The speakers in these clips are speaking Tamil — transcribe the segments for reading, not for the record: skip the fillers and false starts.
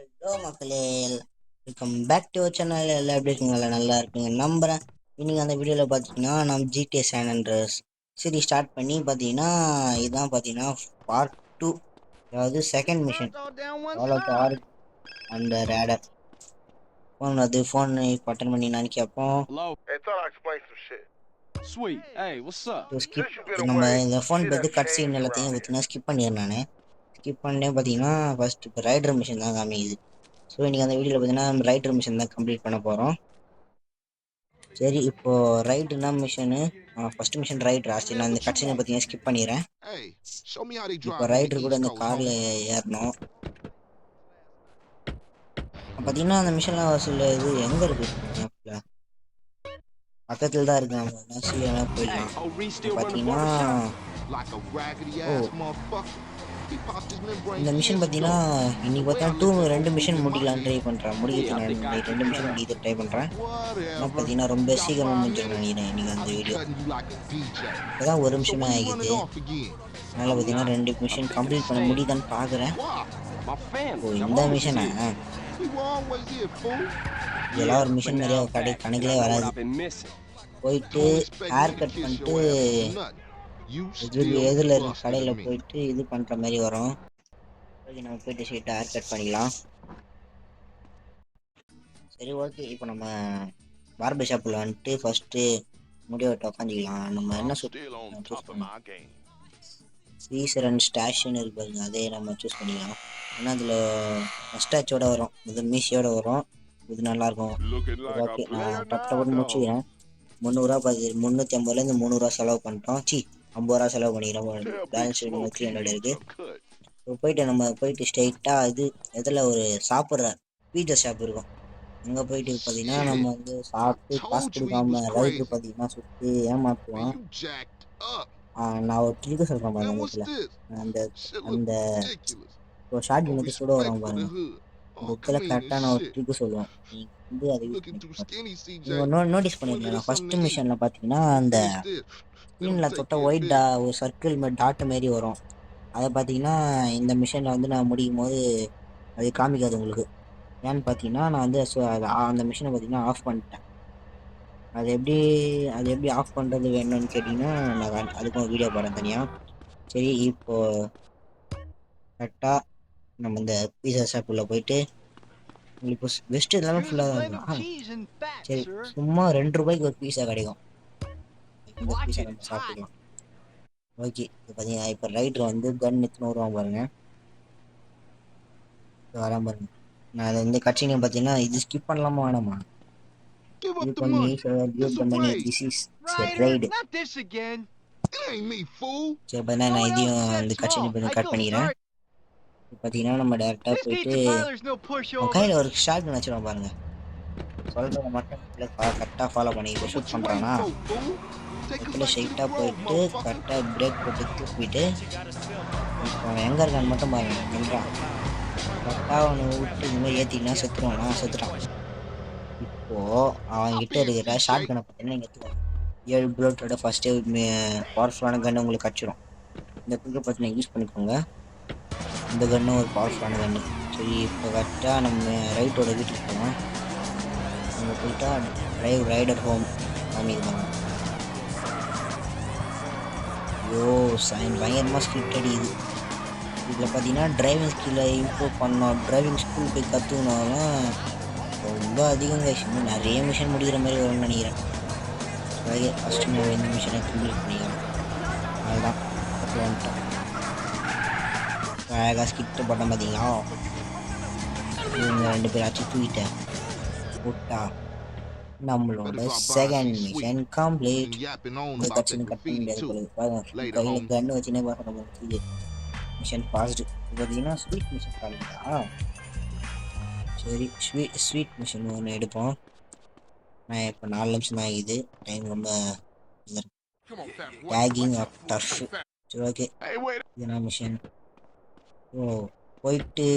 ஹலோ மக்களே, வெல்கம் பேக் டு சேனல். எல்லாம் எப்படி இருக்கீங்களா? நல்லா இருக்குங்க நம்புறேன். இன்னைக்கு அந்த வீடியோவில் பார்த்தீங்கன்னா நம்ம GTA San Andreas series start பண்ணி பார்த்தீங்கன்னா இதுதான் பார்த்தீங்கன்னா பார்ட் 2, அதாவது second mission. Follow the arc and raider. Phone attend பண்ணி நான் கேட்போம். ஸ்கிப் நம்ம இந்த ஃபோன் பார்த்து கட் சீன் எல்லாத்தையும் பார்த்தீங்கன்னா ஸ்கிப் பண்ணிடுறேன். நான் ஸ்கிப் பண்ணே பார்த்தீங்கன்னா ஃபர்ஸ்ட் இப்போ ரைடர் மிஷன் தான் காமிக்குது. ஸோ இன்றைக்கி அந்த வீடியோவில் பார்த்தீங்கன்னா ரைடர் மிஷன் தான் கம்ப்ளீட் பண்ண போகிறோம். சரி, இப்போது ரைடுனா மிஷனு ஃபஸ்ட் மிஷன் ரைடர் ஆச்சு. நான் இந்த கட்சினை பார்த்தீங்கன்னா ஸ்கிப் பண்ணிடுறேன். இப்போ ரைடர் கூட இந்த காரில் ஏறணும். பார்த்தீங்கன்னா அந்த மிஷன்லாம் சில இது எங்கே இருக்குது மேப்பில் பக்கத்தில் தான் இருக்குது. நம்ம சீக்கிரமாக போயிடலாம். பார்த்தீங்கன்னா இந்த மிஷன் பார்த்தீங்கன்னா இன்னைக்கு பார்த்தீங்கன்னா 2 மிஷன் முடிக்கலான்னு ட்ரை பண்ணுறேன். முடிக்கிறது நான் 2 மிஷன் முடிக்கிறது ட்ரை பண்ணுறேன். ஆனால் பார்த்தீங்கன்னா ரொம்ப சீக்கிரமாக முடிஞ்சிடும் நினைக்கிறேன் இன்றைக்கி அந்த வீடியோ. இப்போதான் ஒரு நிமிஷமே ஆகிடுது. அதனால் பார்த்தீங்கன்னா 2 மிஷன் கம்ப்ளீட் பண்ண முடியுதான்னு பார்க்குறேன். ஓ, இந்த மிஷனா இதெல்லாம் ஒரு மிஷன் நிறைய கணக்கிலே வராது. போயிட்டு ஹேர் கட் பண்ணிட்டு எதில் இருக்க கடையில் போயிட்டு இது பண்ணுற மாதிரி வரும். நம்ம போயிட்டு ஸ்ட்ரெயிட்டாக ஹேர் கட் பண்ணிக்கலாம். சரி, ஓகே. இப்போ நம்ம பார்பர் ஷாப்பில் வந்துட்டு ஃபஸ்ட்டு முடிய விட்டு உக்காந்துக்கலாம். நம்ம என்ன சூஸ் பண்ணலாம்? சீசர் அண்ட் ஸ்டாஷ்னு இருப்பாருங்க, அதே நம்ம சூஸ் பண்ணிக்கலாம். ஏன்னா அதில் மஸ்டாச்சோட வரும், இது மீசியோட வரும். இது நல்லாயிருக்கும். ஓகே, நான் டப்பு முடிச்சுக்கிறேன். 300 பார்த்து 350லேருந்து 300 செலவு பண்ணிட்டோம். 50 ரூபா செலவு பண்ணிக்கிறோம். பேலன்ஸ் 300 இருக்குது. இப்போ போயிட்டு நம்ம போயிட்டு ஸ்ட்ரெயிட்டாக இது இதில் ஒரு சாப்பிட்ற பீட்சா ஷாப் இருக்கும். அங்கே போயிட்டு பார்த்தீங்கன்னா நம்ம வந்து சாப்பிட்டு காசு கொடுக்காம ரைட்டு பார்த்தீங்கன்னா சுற்றி ஏமாற்றுவான். நான் ஒரு ட்ரிக்கு சொல்கிறேன் பாருங்க. அந்த இடத்துல அந்த அந்த இப்போ ஷார்ட் கன் சுட வரும் பாருங்க. இந்த இடத்துல கரெக்டாக நான் ஒரு ட்ரிக்கு சொல்லுவேன். நீங்கள் வந்து அதை யூஸ் பண்ணி நீங்கள் நோட்டீஸ் பண்ணிருக்கீங்க. நான் ஃபஸ்ட்டு மிஷனில் பார்த்தீங்கன்னா அந்த ஸ்க்ரீனில் தொட்ட ஒயிட் ஒரு சர்க்கிள் மாதிரி டாட்டு மாரி வரும். அதை பார்த்தீங்கன்னா இந்த மிஷனில் வந்து நான் முடிக்கும் போது அது காமிக்காது உங்களுக்கு. ஏன்னு பார்த்தீங்கன்னா நான் வந்து அந்த மிஷினை பார்த்தீங்கன்னா ஆஃப் பண்ணிட்டேன். அது எப்படி ஆஃப் பண்ணுறது வேணும்னு கேட்டிங்கன்னா நான் அதுக்கும் வீடியோ போடுறேன் தனியாக. சரி, இப்போது கரெக்டாக நம்ம இந்த பீஸா ஷாப்பில் போயிட்டு உங்களுக்கு பெஸ்ட்டு எல்லாமே ஃபுல்லாக தான் இருக்கலாம். சரி, சும்மா 2 ரூபாய்க்கு ஒரு பீஸா கிடைக்கும். இந்த பீஸா நம்ம சாப்பிட்டுக்கலாம். ஓகே, இப்போ பார்த்தீங்கன்னா இப்போ ரைட்டர் வந்து கன் எடுத்துன்னு வருவான் பாருங்க. வராம பாருங்க. நான் அதை இந்த கட்சினை பார்த்தீங்கன்னா இது ஸ்கிப் பண்ணலாமா வேணாமா? இது பண்ணி திஸ் இஸ் ரைடு. சரி, பார்த்தீங்கன்னா நான் இதையும் இந்த கட்சினை கட் பண்ணிக்கிறேன். பார்த்தீங்கன்னா நம்ம டேரெக்டாக போயிட்டு கையில் ஒரு ஷார்ட் கன் வச்சுருவோம் பாருங்க. சொல்கிறத மட்டும் கரெக்டாக ஃபாலோ பண்ணி இப்போ ஷூட் பண்ணுறான்னா இதில் ஸ்ட்ரைட்டாக போயிட்டு கரெக்டாக பிரேக் போட்டு தூக்கிட்டு இப்போ அவன் எங்கே இருக்கான்னு மட்டும் பாருங்க. பண்ணுறான் கரெக்டாக அவனை விட்டு இந்த மாதிரி ஏற்றிக்கினா செத்துட்டான். இப்போது அவன்கிட்ட இருக்கிற ஷார்ட் கன்னை பார்த்தீங்கன்னா நீங்கள் எடுத்துக்கோங்க. 7 புல்லட்டோட ஃபஸ்ட்டே பவர்ஃபுல்லான கன்று உங்களுக்கு கிடச்சிரும். இந்த ட்ரிக்கை பார்த்தீங்கன்னா யூஸ் பண்ணிக்கோங்க. இந்த கன்னும் ஒரு பவர்ஃபுல்லான கன்று. சரி, இப்போ கரெக்டாக நம்ம ரைட்டோட வீட்டுக்கு போகலாம். அங்கே போயிட்டா ரைடர் ஹோம் காமிக்குவாங்க. ஐயோ, பயங்கரமாக ஸ்கிரிப்ட் அடிக்குது. இதில் பார்த்தீங்கன்னா டிரைவிங் ஸ்கில்லை இம்ப்ரூவ் பண்ணோம். டிரைவிங் ஸ்கூல் போய் கற்றுக்கணும்லாம் ரொம்ப அதிகங்க. இன்னும் நிறைய மிஷன் முடிகிற மாதிரி வரும்னு நினைக்கிறேன். அதாவது ஃபஸ்ட்டு நம்ம இந்த மிஷனை கம்ப்ளீட் பண்ணிக்கலாம். அதுதான் பக்கத்தில் வந்துட்டோம். அழகாக ஸ்கிரிப்ட் பண்ண பார்த்தீங்களா? இவங்க 2 பேர் ஆச்சு தூக்கிட்டேன் போட்டா நம்மளோட செகண்ட் மிஷன் கம்ப்ளீட். இந்த கட்சின்னு கட் பண்ண முடியாது போல. கையில் கன்று வச்சுனே பார்க்குற மிஷன் பாஸ்டு. பார்த்தீங்கன்னா ஸ்வீட் மிஷன் காலிங்களா? சரி, ஸ்வீட் மிஷன் ஒன்று எடுப்போம். நான் இப்போ 4 நிமிஷம் தான் ஆகிது. டைம் ரொம்ப டேகிங் ஆஃப் டஃப். சரி, ஓகே. இதுனா மிஷன் போயிட்டு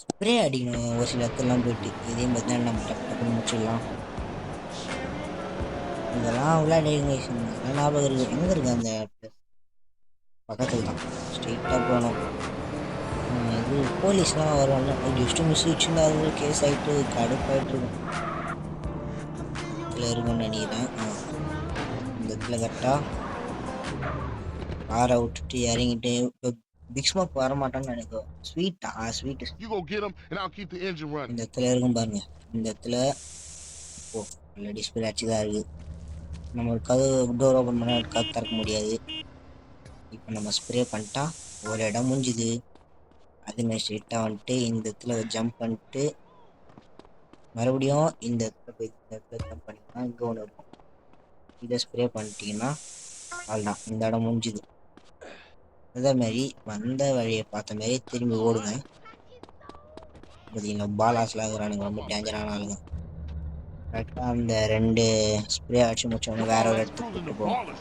ஸ்ப்ரே அடிக்கணும் ஒரு சில இடத்துலலாம் போயிட்டு. இதையும் பார்த்தீங்கன்னா நம்ம டக்குன்னு முடிச்சிடலாம். இதெல்லாம் விளையாடுங்க. இதெல்லாம் ஞாபகம் இருக்குது. எங்கே இருக்குது அந்த பக்கத்தில் தான். ஸ்ட்ரெயிட்டாக போகணும். இது போலீஸ்லாம் வருவாங்க, ஜஸ்ட்டு மிஸ் வச்சுருந்தா அது கேஸ் ஆகிட்டு கடுப்பாயிட்டு இருக்கும். இதில் இருக்கும்னு நினைக்கிறேன். இந்த இடத்துல கரெக்டாக காரை விட்டுட்டு இறங்கிட்டு இப்போ பிக் ஸ்மோக் வரமாட்டான்னு நினைக்கிறேன். ஸ்வீட்டா ஸ்வீட்டு இந்த இடத்துல இருக்கும் பாருங்க. இந்த இடத்துல ஓ நல்ல டிஸ்பிளே அடிச்சு தான் இருக்குது. நம்ம ஒரு கதவு டோர் ஓப்பன் பண்ணால் கதவு திறக்க முடியாது. இப்போ நம்ம ஸ்ப்ரே பண்ணிட்டா ஒரு இடம் முடிஞ்சுது. அதுமாதிரி ஸ்ட்ரெயிட்டாக வந்துட்டு இந்த இடத்துல ஜம்ப் பண்ணிட்டு மறுபடியும் இந்த இடத்துல போய் இந்த இடத்துல ஜம்ப் பண்ணிங்கன்னா இங்கே ஒன்று இருக்கும். இதை ஸ்ப்ரே பண்ணிட்டீங்கன்னா அவ்வளோதான், இந்த இடம் முடிஞ்சுது. அதே மாதிரி வந்த வழியை பார்த்த மாதிரி திரும்பி ஓடுங்க. பார்த்தீங்கன்னா பாலாஸ்லாம் இருக்கிறானுங்க, ரொம்ப டேஞ்சரான ஆளுங்க. கரெக்டாக அந்த 2 ஸ்ப்ரே அடிச்சு முடிச்சோடனே வேற ஒரு இடத்துக்கு கூப்பிட்டு போவோம்.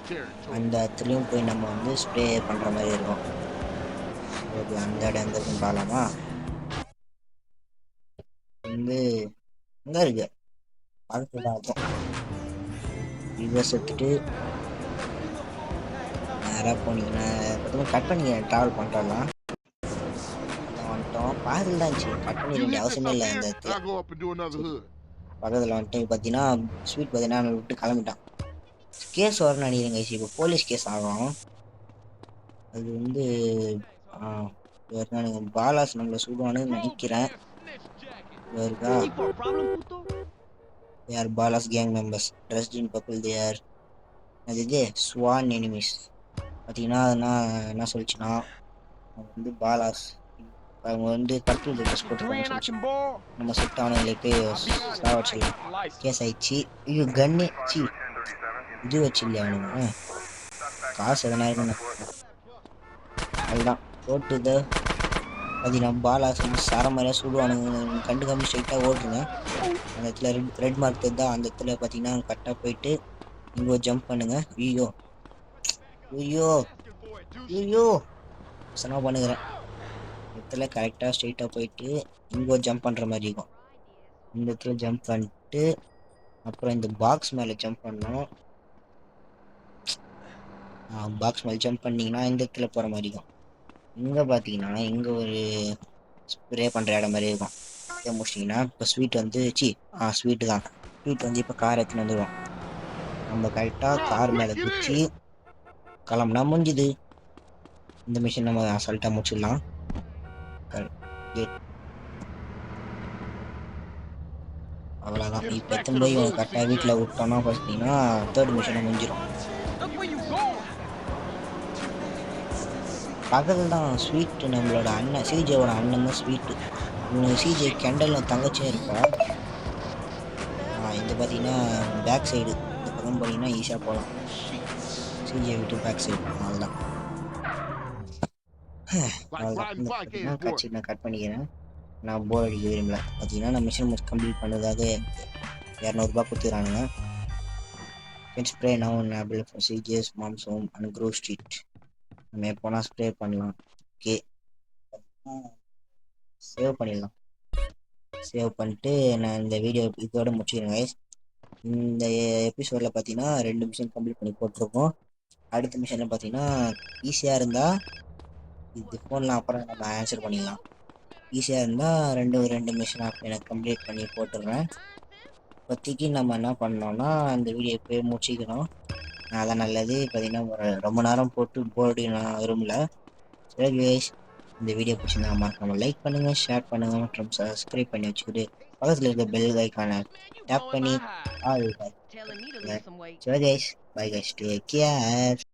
அந்த இடத்துலையும் போய் நம்ம வந்து ஸ்ப்ரே பண்ணுற மாதிரி இருக்கும். ஓகே, அந்த இடம் எங்கே இருக்குன்னு பார்க்கலாமா? வந்து எங்கே இருக்கு பக்கத்தில் தான் இருக்கும். ரிவர்ஸ் எடுத்துட்டு நேராக போனீங்கன்னா பார்த்தீங்கன்னா கட் பண்ணி ட்ராவல் பண்ணுறலாம் வந்துட்டோம். பாதில் தான் இருந்துச்சு, கட் பண்ணி வேண்டிய அவசியமே இல்லை. அந்த இடத்துல பக்கத்தில் வந்துட்டு பார்த்தீங்கன்னா ஸ்வீட் பார்த்தீங்கன்னா விட்டு கிளம்பிட்டான். கேஸ் வரணும்னு நினைக்கிறேங்க. இப்போ போலீஸ் கேஸ் ஆகும். அது வந்து பாலாஸ் நம்மளை சுடுவான்னு நினைக்கிறேன். இருக்கா யார் பாலாஸ் gang members dressed in purple they are அது இது ஸ்வான் எனிமீஸ். பார்த்தீங்கன்னா அதெல்லாம் என்ன சொல்லிச்சுன்னா வந்து பாலாஸ் அவங்க வந்து பர்பிள் ட்ரெஸ் போட்டுருக்காங்கன்னு சொல்லிச்சு. நம்ம சுட்டு அவனுங்களுக்கு சாவடிச்சிடலாம். கேஸ் ஆயிடுச்சு. ஐயோ கன்னு சி இது வச்சு இல்லையா அவனுங்க காசு எதனா இருக்கணும். அதுதான் போட்டுது. பார்த்தீங்கன்னா பாலாஸ் வந்து சரமறையாக சுடுவானுங்க. கண்டுக்காம ஸ்ட்ரைட்டாக ஓட்டுருங்க. அந்த இடத்துல ரெட் மார்க் தான். அந்த இடத்துல பார்த்தீங்கன்னா கரெக்டாக போயிட்டு இங்கே ஜம்ப் பண்ணுங்க. ஐயோ ஐயோ ஐயோ சனா பண்ணுகிறேன். இடத்துல கரெக்டாக ஸ்ட்ரைட்டாக போயிட்டு இங்கே ஜம்ப் பண்ணுற மாதிரி இருக்கும். இந்த இடத்துல ஜம்ப் பண்ணிட்டு அப்புறம் இந்த பாக்ஸ் மேலே ஜம்ப் பண்ணணும். பாக்ஸ் மேலே ஜம்ப் பண்ணிங்கன்னா இந்த இடத்துல போகிற மாதிரி இருக்கும். இங்கே பார்த்தீங்கன்னா இங்கே ஒரு ஸ்ப்ரே பண்ணுற இடம் மாதிரி இருக்கும். இதை முடிச்சிட்டிங்கன்னா இப்போ ஸ்வீட் வந்து ஸ்வீட்டு தான். ஸ்வீட் வந்து இப்போ கார் எடுத்துன்னு வந்துடுவோம். நம்ம கரெக்டாக கார் மேலே குச்சி கிளம்புனா முடிஞ்சுது. இந்த மிஷின் நம்ம அசால்ட்டாக முடிச்சிடலாம். அவ்வளோதான். இப்போ எத்தனை போய் கரெக்டாக வீட்டில் விட்டோன்னா பார்த்தீங்கன்னா 3rd மிஷினை முடிஞ்சிடும். பக்கத்தில் தான் ஸ்வீட்டு, நம்மளோட அண்ணன் சிஜேவோட அண்ணன் தான் ஸ்வீட்டு. இவனுக்கு சிஜே கெண்டல் தங்கச்சியும் இருப்பா. இது பார்த்தீங்கன்னா பேக் சைடு இந்த பக்கம் போனீங்கன்னா ஈஸியாக போகலாம். சிஜே விட்டு பேக் சைடு. அவ்வளோதான் இந்த காட்சி நான் கட் பண்ணிக்கிறேன். நான் போர் அடிக்க விரும்பல. பார்த்தீங்கன்னா நான் மிஷின் கம்ப்ளீட் பண்ணதாக 200 ரூபா கொடுத்துக்கிறானுங்க. ஸ்ப்ரே நான் enable for CJ's mom's home and Grove Street. நம்ம எப்போனா ஸ்ப்ரே பண்ணலாம். ஓகே, சேவ் பண்ணிடலாம். சேவ் பண்ணிட்டு நான் இந்த வீடியோ இதோட முடிச்சுக்கிறேன் கைஸ். இந்த எபிசோடில் பார்த்தீங்கன்னா 2 மிஷன் கம்ப்ளீட் பண்ணி போட்டிருக்கோம். அடுத்த மிஷனில் பார்த்தீங்கன்னா ஈஸியாக இருந்தால் இது ஃபோனில் அப்புறம் நம்ம ஆன்சர் பண்ணிடலாம். ஈஸியாக இருந்தால் ரெண்டு மிஷன் எனக்கு கம்ப்ளீட் பண்ணி போட்டுடுறேன். இப்போதைக்கு நம்ம என்ன பண்ணோம்னா இந்த வீடியோ இப்போயே முடிச்சிக்கணும். அதான் நல்லது. பார்த்தீங்கன்னா ரொம்ப நேரம் போட்டு போர்டு நான் விரும்பல. சரி கைஸ், இந்த வீடியோ பிடிச்சிருந்தா மறக்காம லைக் பண்ணுங்கள், ஷேர் பண்ணுங்கள் மற்றும் சப்ஸ்கிரைப் பண்ணி வச்சுக்கிட்டு பக்கத்தில் இருக்க பெல் ஐக்கானை டேப் பண்ணி சரி guys, bye guys, take care.